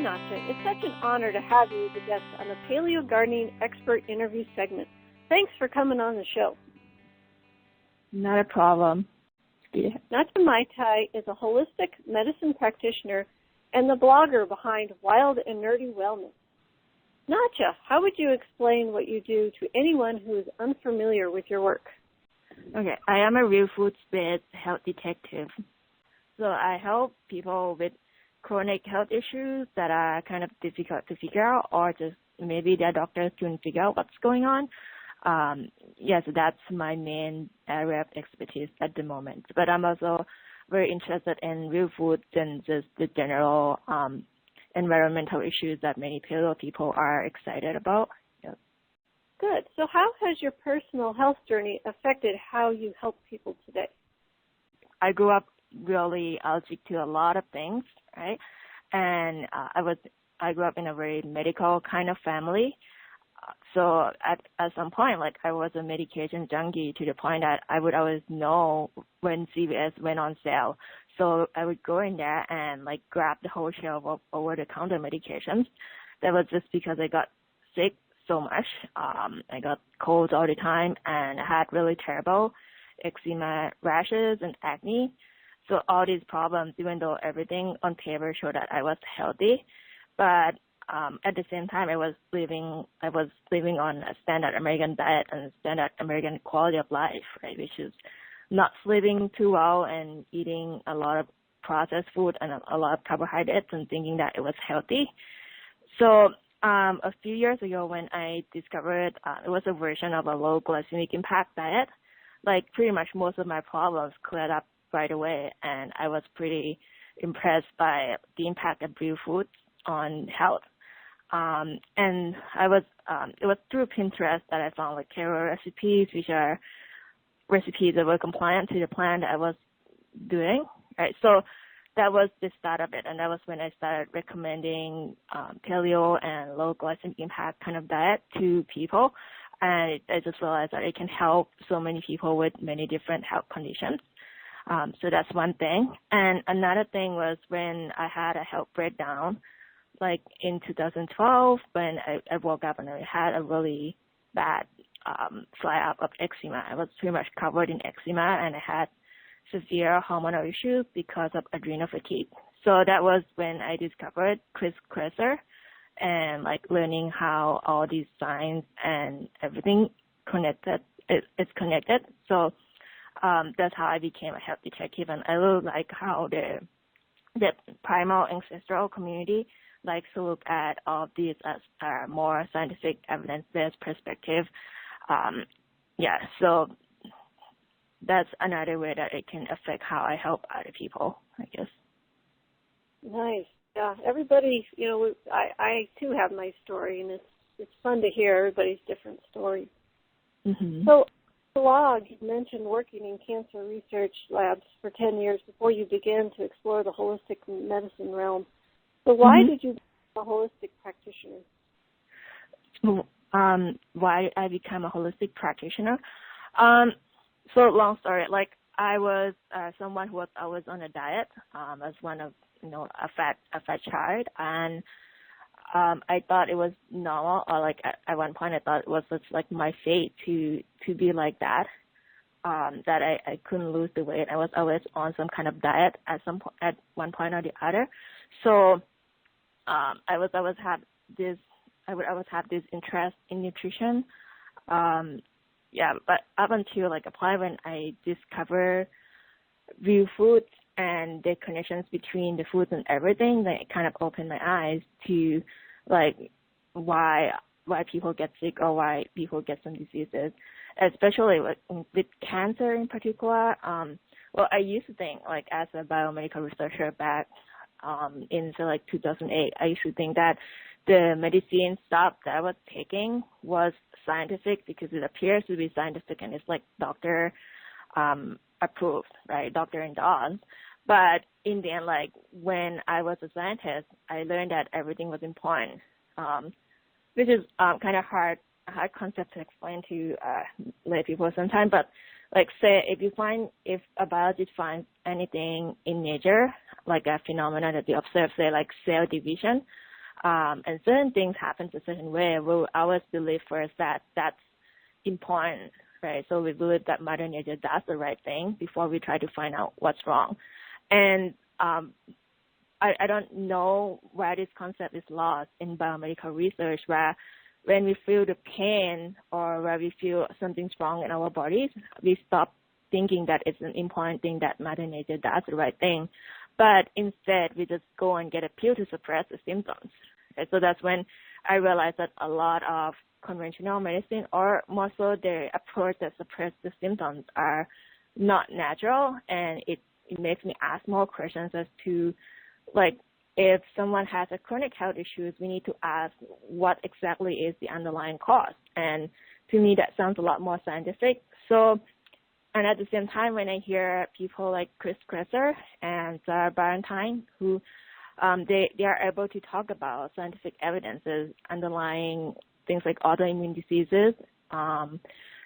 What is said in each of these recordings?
Natcha. It's such an honor to have you as a guest on the Paleo Gardening Expert Interview segment. Thanks for coming on the show. Not a problem. Yeah. Natcha Maithai is a holistic medicine practitioner and the blogger behind Wild and Nerdy Wellness. Natcha, how would you explain what you do to anyone who is unfamiliar with your work? Okay, I am a real food-based health detective. So I help people with chronic health issues that are kind of difficult to figure out, or just maybe their doctors couldn't figure out what's going on. So that's my main area of expertise at the moment. But I'm also very interested in real food and just the general environmental issues that many paleo people are excited about. Yep. Good. So how has your personal health journey affected how you help people today? I grew up really allergic to a lot of things, right? And I grew up in a very medical kind of family. So at some point, like, I was a medication junkie to the point that I would always know when CVS went on sale. So I would go in there and like grab the whole shelf of over-the-counter medications. That was just because I got sick so much. I got colds all the time, and I had really terrible eczema, rashes, and acne. So all these problems, even though everything on paper showed that I was healthy, but at the same time, I was living on a standard American diet and standard American quality of life, right, which is not sleeping too well and eating a lot of processed food and a lot of carbohydrates and thinking that it was healthy. So a few years ago, when I discovered it was a version of a low glycemic impact diet, like pretty much most of my problems cleared up right away, and I was pretty impressed by the impact of real foods on health. And it was through Pinterest that I found like keto recipes, which are recipes that were compliant to the plan that I was doing, right? So that was the start of it, and that was when I started recommending paleo and low glycemic impact kind of diet to people. And I just realized that it can help so many people with many different health conditions. So that's one thing. And another thing was when I had a health breakdown, like in 2012, when I woke up and I had a really bad flare-up of eczema. I was pretty much covered in eczema, and I had severe hormonal issues because of adrenal fatigue. So that was when I discovered CRISPR and like learning how all these signs and everything it's connected. So that's how I became a health detective, and I really like how the primal ancestral community likes to look at all of these as a more scientific, evidence-based perspective. So that's another way that it can affect how I help other people, I guess. Nice. Yeah, everybody, I too have my story, and it's fun to hear everybody's different stories. Mm-hmm. So, blog, you mentioned working in cancer research labs for 10 years before you began to explore the holistic medicine realm. So why did you become a holistic practitioner? Why did I become a holistic practitioner? So long story. Like, I was someone who was always on a diet, as one of a fat child, and I thought it was normal, or like at one point I thought it was just like my fate to be like that. That I couldn't lose the weight. I was always on some kind of diet at one point or the other. So I would always have this interest in nutrition. But up until like apply when I discovered real foods and the connections between the foods and everything, that it kind of opened my eyes to like why people get sick or why people get some diseases, especially with cancer in particular. I used to think, like, as a biomedical researcher back in like 2008, I used to think that the medicine stuff that I was taking was scientific because it appears to be scientific and it's like doctor approved, right? Doctor endorsed. But in the end, like when I was a scientist, I learned that everything was important, which is kind of hard concept to explain to lay people sometimes. But like, say if a biologist finds anything in nature, like a phenomenon that they observe, say like cell division, and certain things happen a certain way, we'll always believe first that that's important, right? So we believe that Mother Nature does the right thing before we try to find out what's wrong. And I don't know why this concept is lost in biomedical research, where when we feel the pain or where we feel something's wrong in our bodies, we stop thinking that it's an important thing that Mother Nature does the right thing. But instead, we just go and get a pill to suppress the symptoms. And so that's when I realized that a lot of conventional medicine, or more so the approach that suppress the symptoms, are not natural. And it makes me ask more questions as to, like, if someone has a chronic health issues, we need to ask what exactly is the underlying cause. And to me, that sounds a lot more scientific. So, and at the same time, when I hear people like Chris Kresser and Sarah Barentine, who they are able to talk about scientific evidences underlying things like autoimmune diseases,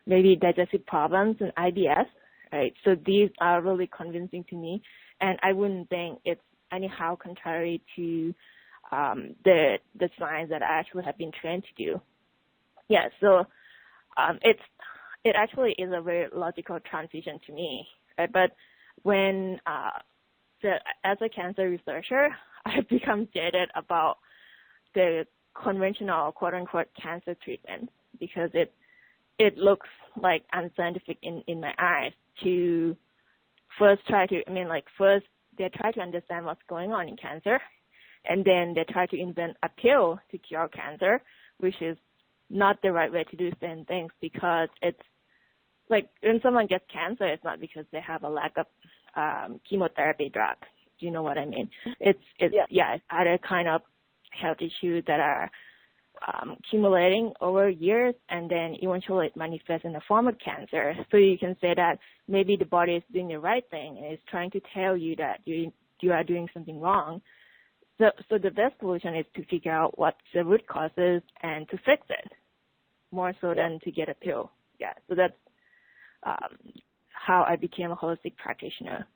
maybe digestive problems and IBS, right? So these are really convincing to me, and I wouldn't think it's anyhow contrary to the science that I actually have been trained to do. Yeah, so it actually is a very logical transition to me, right? But when as a cancer researcher, I've become jaded about the conventional quote-unquote cancer treatment because it looks like unscientific in my eyes to first they try to understand what's going on in cancer, and then they try to invent a pill to cure cancer, which is not the right way to do certain things, because it's like when someone gets cancer, it's not because they have a lack of chemotherapy drug. Do you know what I mean? It's other kind of health issues that are accumulating over years, and then eventually it manifests in the form of cancer. So you can say that maybe the body is doing the right thing and is trying to tell you that you are doing something wrong. So the best solution is to figure out what the root cause is and to fix it, more so than to get a pill. Yeah, so that's how I became a holistic practitioner.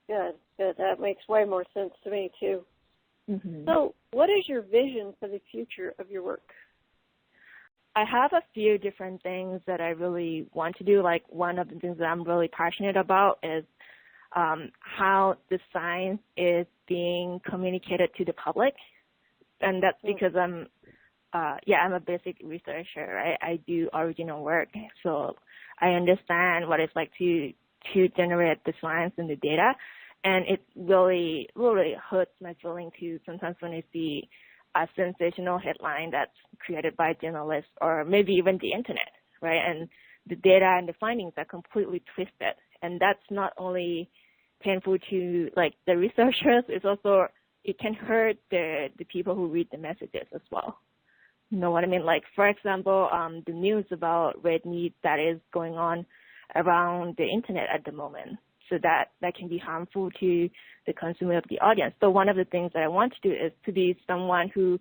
Good. That makes way more sense to me, too. Mm-hmm. So what is your vision for the future of your work? I have a few different things that I really want to do. Like, one of the things that I'm really passionate about is how the science is being communicated to the public. And that's because I'm a basic researcher, right? I do original work. So I understand what it's like to generate the science and the data. And it really, really hurts my feeling too sometimes when I see a sensational headline that's created by journalists or maybe even the internet, right? And the data and the findings are completely twisted. And that's not only painful to like the researchers, it can hurt the people who read the messages as well. You know what I mean? Like, for example, the news about red meat that is going on around the internet at the moment. So that can be harmful to the consumer of the audience. So one of the things that I want to do is to be someone who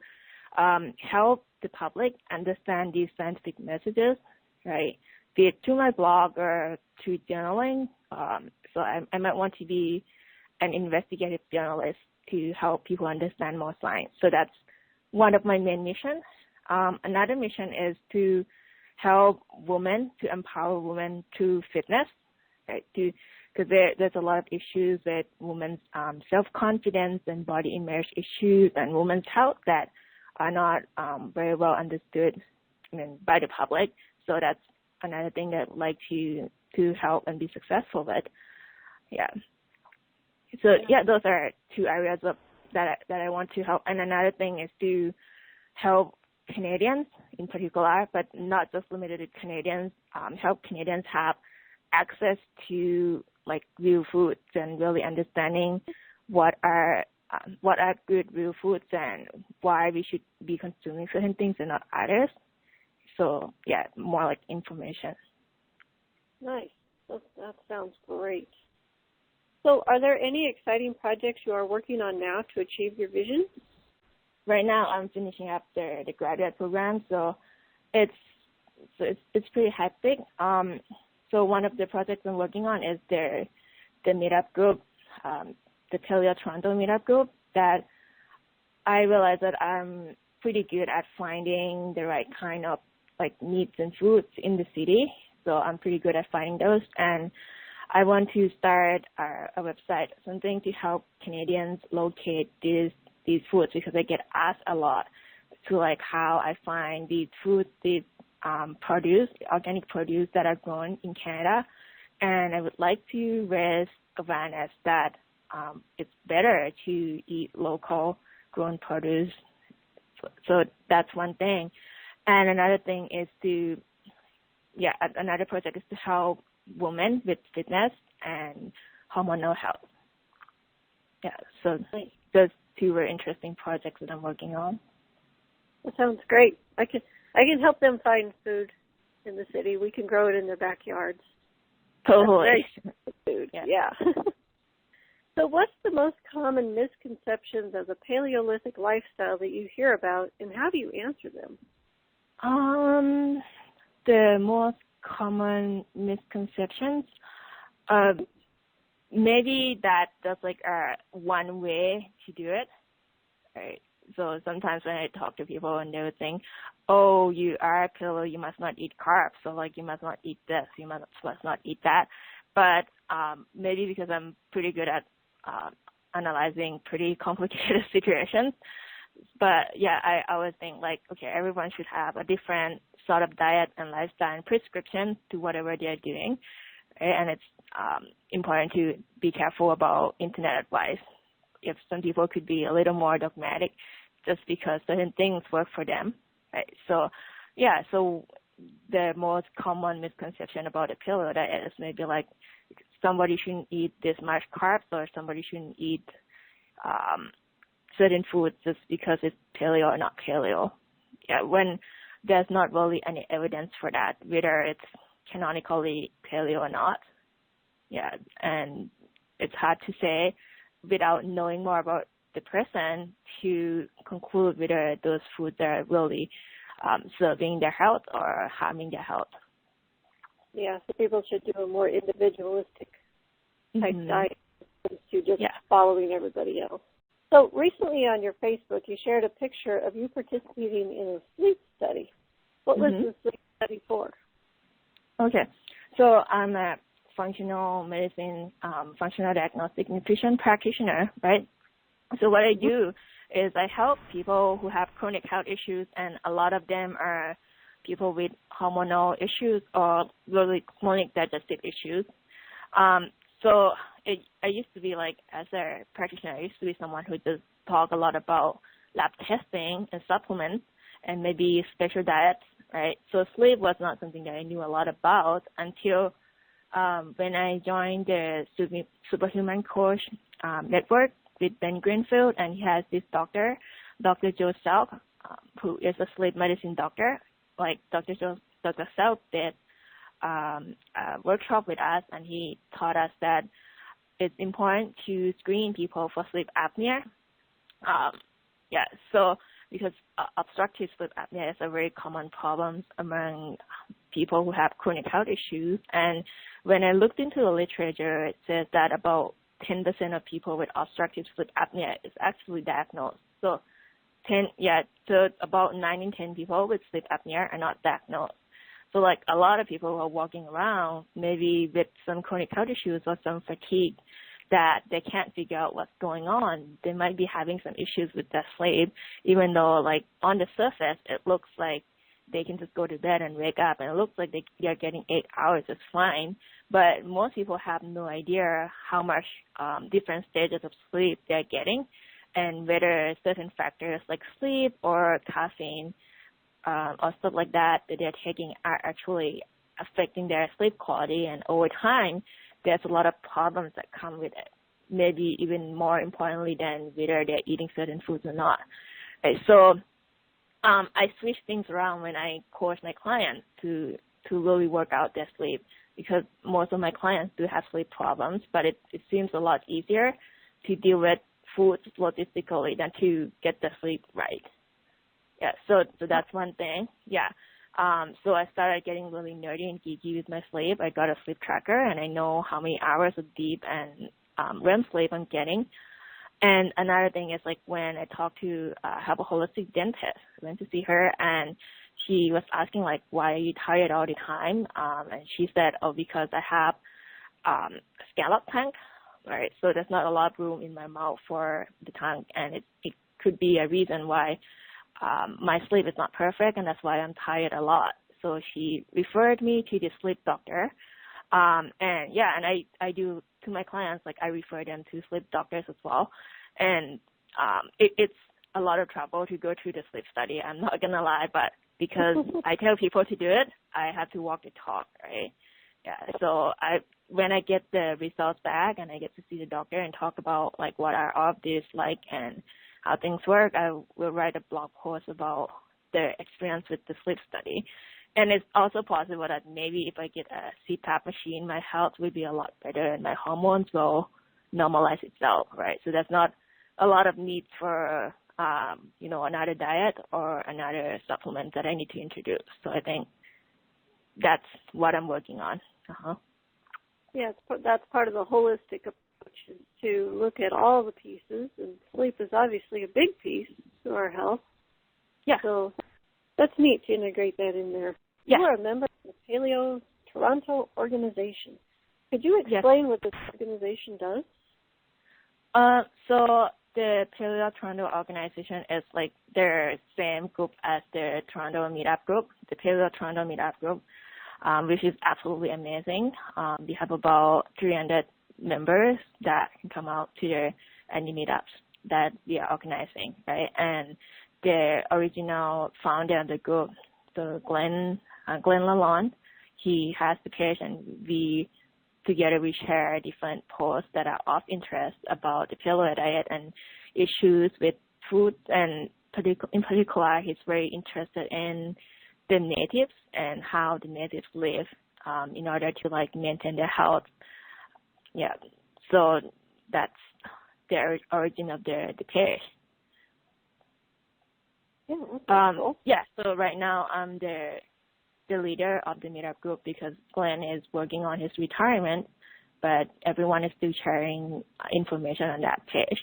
help the public understand these scientific messages, right? Be it through my blog or through journaling. So I might want to be an investigative journalist to help people understand more science. So that's one of my main missions. Another mission is to help women, to empower women through fitness, right? Because there's a lot of issues with women's self-confidence and body image issues and women's health that are not very well understood by the public. So that's another thing that I'd like to help and be successful with. Yeah. So those are two areas that I want to help. And another thing is to help Canadians in particular, but not just limited to Canadians, help Canadians have access to like real foods and really understanding what are good real foods and why we should be consuming certain things and not others. So yeah, more like information. Nice. That sounds great. So are there any exciting projects you are working on now to achieve your vision? Right now I'm finishing up the graduate program, so it's pretty hectic. So one of the projects I'm working on is the meetup group, the Paleo Toronto meetup group that I realized that I'm pretty good at finding the right kind of like meats and fruits in the city. So I'm pretty good at finding those. And I want to start a website, something to help Canadians locate these foods, because I get asked a lot to like how I find these foods, these produce, organic produce that are grown in Canada. And I would like to raise awareness that it's better to eat local grown produce. So that's one thing. And another thing is another project is to help women with fitness and hormonal health. Yeah, so those two were interesting projects that I'm working on. That sounds great. I can help them find food in the city. We can grow it in their backyards. Totally. Food. Yeah. So what's the most common misconceptions of the Paleolithic lifestyle that you hear about, and how do you answer them? The most common misconceptions, maybe that there's like one way to do it, right? So sometimes when I talk to people and they would think, oh, you are paleo, you must not eat carbs, so like you must not eat this, you must not eat that. But maybe because I'm pretty good at analyzing pretty complicated situations. But yeah, I always think like, okay, everyone should have a different sort of diet and lifestyle and prescription to whatever they're doing. Right? And it's important to be careful about internet advice. If some people could be a little more dogmatic just because certain things work for them. Right? So yeah, so the most common misconception about the paleo diet is maybe like somebody shouldn't eat this much carbs, or somebody shouldn't eat certain foods just because it's paleo or not paleo. Yeah, when there's not really any evidence for that, whether it's canonically paleo or not. Yeah, and it's hard to say without knowing more about the person to conclude whether those foods are really serving their health or harming their health. Yeah, so people should do a more individualistic type diet as opposed to just following everybody else. So recently on your Facebook, you shared a picture of you participating in a sleep study. What was the sleep study for? Okay, so I'm a functional medicine, functional diagnostic nutrition practitioner, right? So what I do is I help people who have chronic health issues, and a lot of them are people with hormonal issues or really chronic digestive issues. So I used to be like, as a practitioner, I used to be someone who just talk a lot about lab testing and supplements and maybe special diets, right? So sleep was not something that I knew a lot about until when I joined the Superhuman Coach network with Ben Greenfield, and he has this doctor, Dr. Joe Selk, who is a sleep medicine doctor. Like Dr. Selk did a workshop with us, and he taught us that it's important to screen people for sleep apnea. So because obstructive sleep apnea is a very common problem among people who have chronic health issues. And when I looked into the literature, it says that about 10% of people with obstructive sleep apnea is actually diagnosed. So about 9 in 10 people with sleep apnea are not diagnosed. So like a lot of people who are walking around maybe with some chronic health issues or some fatigue that they can't figure out what's going on. They might be having some issues with their sleep, even though like on the surface it looks like they can just go to bed and wake up and it looks like they are getting 8 hours, it's fine. But most people have no idea how much different stages of sleep they're getting, and whether certain factors like sleep or caffeine or stuff like that they're taking are actually affecting their sleep quality. And over time, there's a lot of problems that come with it, maybe even more importantly than whether they're eating certain foods or not. Okay, so I switch things around when I coach my clients to really work out their sleep, because most of my clients do have sleep problems, but it seems a lot easier to deal with foods logistically than to get the sleep right. Yeah, so that's one thing. Yeah. So I started getting really nerdy and geeky with my sleep. I got a sleep tracker, and I know how many hours of deep and REM sleep I'm getting. And another thing is like when I talked to have a holistic dentist, I went to see her and she was asking like, why are you tired all the time? And she said, oh, because I have scallop tank, right? So there's not a lot of room in my mouth for the tongue, and it could be a reason why my sleep is not perfect, and that's why I'm tired a lot. So she referred me to the sleep doctor. And I do to my clients, like I refer them to sleep doctors as well. And it's a lot of trouble to go through the sleep study. I'm not going to lie, but because I tell people to do it, I have to walk the talk, right? Yeah. So when I get the results back and I get to see the doctor and talk about like what are all of this like and how things work, I will write a blog post about the experience with the sleep study. And it's also possible that maybe if I get a CPAP machine, my health will be a lot better and my hormones will normalize itself, right? So there's not a lot of need for, another diet or another supplement that I need to introduce. So I think that's what I'm working on. Uh-huh. Yeah, that's part of the holistic approach, is to look at all the pieces, and sleep is obviously a big piece to our health. Yeah. So that's neat to integrate that in there. Yeah. You are a member of the Paleo Toronto organization. Could you explain what this organization does? So the Paleo Toronto organization is like the same group as the Toronto Meetup group, the Paleo Toronto Meetup group, which is absolutely amazing. We have about 300 members that can come out to the any meetups that we are organizing, right? And the original founder of the group, so Glenn Lalonde, he has the page, and together we share different posts that are of interest about the paleo diet and issues with food, and in particular, he's very interested in the natives and how the natives live in order to like maintain their health. Yeah, so that's the origin of the page. Yeah, that's cool. Yeah, so right now I'm the leader of the meetup group because Glenn is working on his retirement, but everyone is still sharing information on that page.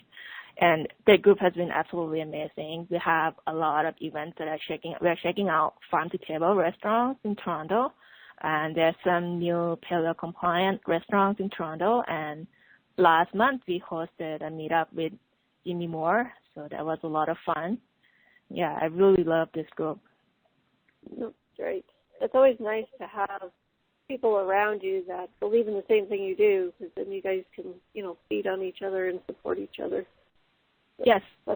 And the group has been absolutely amazing. We have a lot of events that we're checking out farm-to-table restaurants in Toronto, and there's some new paleo-compliant restaurants in Toronto. And last month we hosted a meetup with Jimmy Moore, so that was a lot of fun. Yeah, I really love this group. Great. It's always nice to have people around you that believe in the same thing you do, because then you guys can, feed on each other and support each other. Yes. So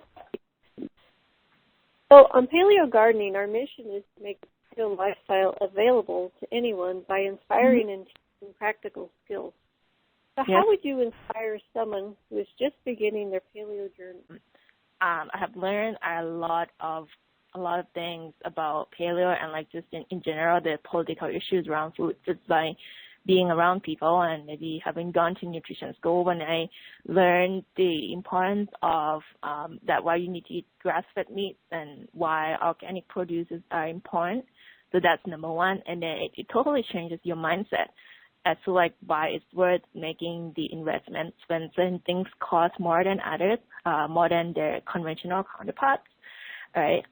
on Paleo Gardening, our mission is to make the paleo lifestyle available to anyone by inspiring and teaching practical skills. So how would you inspire someone who is just beginning their paleo journey? I have learned a lot of things about paleo and like just in general the political issues around food just by being around people and maybe having gone to nutrition school when I learned the importance of that why you need to eat grass-fed meats and why organic produces are important. So that's number one. And then it totally changes your mindset as to like why it's worth making the investments when certain things cost more than others, more than their conventional counterparts. Right.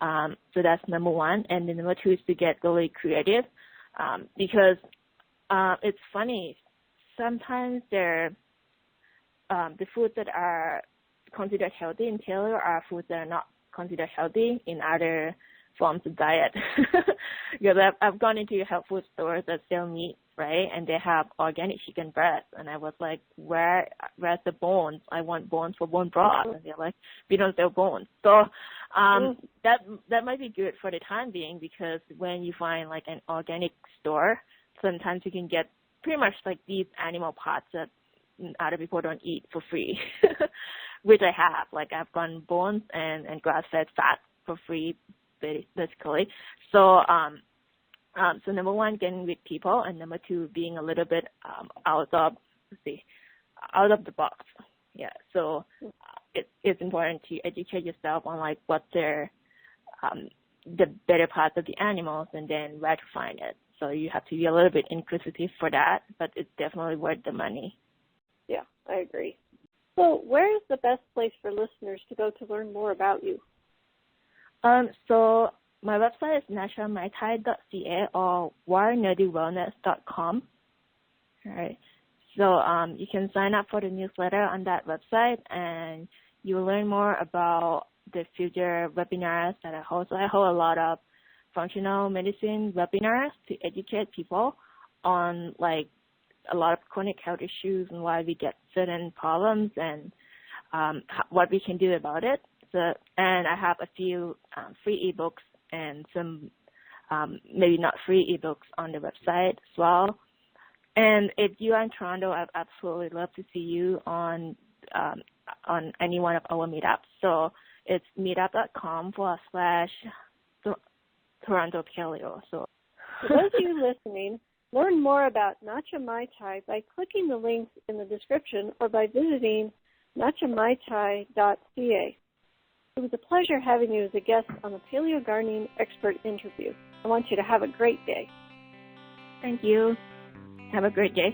So that's number one. And then number two is to get really creative, because it's funny. Sometimes the foods that are considered healthy in paleo are foods that are not considered healthy in other forms of diet. Because I've gone into health food stores that sell meat, right? And they have organic chicken breast. And I was like, where's the bones? I want bones for bone broth. And they're like, we don't sell bones. So that might be good for the time being, because when you find like an organic store, sometimes you can get pretty much like these animal parts that other people don't eat for free, which I have. Like I've gotten bones and grass-fed fat for free, basically. So so number one, getting with people, and number two, being a little bit out of the box. Yeah. So it's important to educate yourself on like what the better parts of the animals, and then where to find it. So you have to be a little bit inquisitive for that, but it's definitely worth the money. Yeah, I agree. So where is the best place for listeners to go to learn more about you? So my website is natchamaithai.ca or wirenerdywellness.com. All right. So you can sign up for the newsletter on that website, and you'll learn more about the future webinars that I hold. So I hold a lot of functional medicine webinars to educate people on like a lot of chronic health issues and why we get certain problems and what we can do about it. So, and I have a few free ebooks and some maybe not free ebooks on the website as well. And if you are in Toronto, I'd absolutely love to see you on any one of our meetups. So it's meetup.com/Toronto Paleo. So for those of you listening, learn more about Natcha Maithai by clicking the links in the description or by visiting natchamaithai.ca. It was a pleasure having you as a guest on the Paleo Gardening Expert interview. I want you to have a great day. Thank you. Have a great day.